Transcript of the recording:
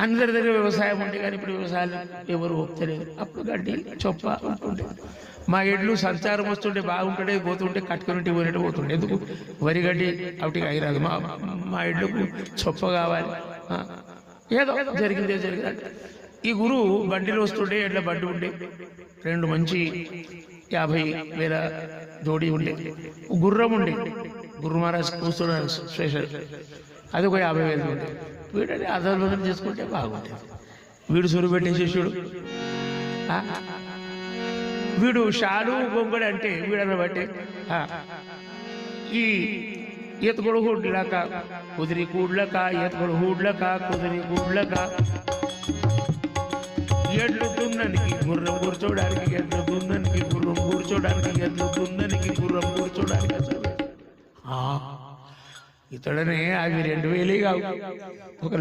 అందరి దగ్గర వ్యవసాయం ఉండే కానీ ఇప్పుడు వ్యవసాయాలు ఎవరు ఒప్పుతలేరు. అప్పుడు గడ్డి చొప్ప ఉంటుండే. మా ఎడ్లు సంచారం వస్తుంటే బాగుంటుండే, పోతుంటే కట్టుకుని పోయినట్టు పోతుండే. ఎందుకు వరి గడ్డి అవిటికి అయిరాదు. మా ఎడ్లకు చొప్ప కావాలి. ఏదో జరిగిందే జరిగింది. ఈ గురువు బండిలో వస్తుండే, ఎడ్ల బండి ఉండే, 2 మంచి 50,000 జోడి ఉండే. గుర్రం ఉండే, గుర్రు మహారాజ్ కూర్చున్నారు స్పెషల్, అది ఒక 50,000 ఉండే. వీడని ఆధారం చేసుకుంటే బాగుంటుంది. వీడు సురు పెట్టే శిష్యుడు, వీడు షాడు గొంగడి అంటే వీడన్న బట్టి ఈ ఎత్తుకొడు హూడ్లక కుదిరి కూడ్లక, ఎత్తుకొడు హూడ్లక కుదిరి కూడ్లక, ఎడ్లు దున్ననికి గుర్రం కూర్చోడానికి, ఎడ్లు దున్ననికి గుర్రం కూర్చోడానికి, ఎడ్లు దున్ననికి గుర్రం కూర్చోడానికి. ఇతడనే అవి 2,000 కావు, 1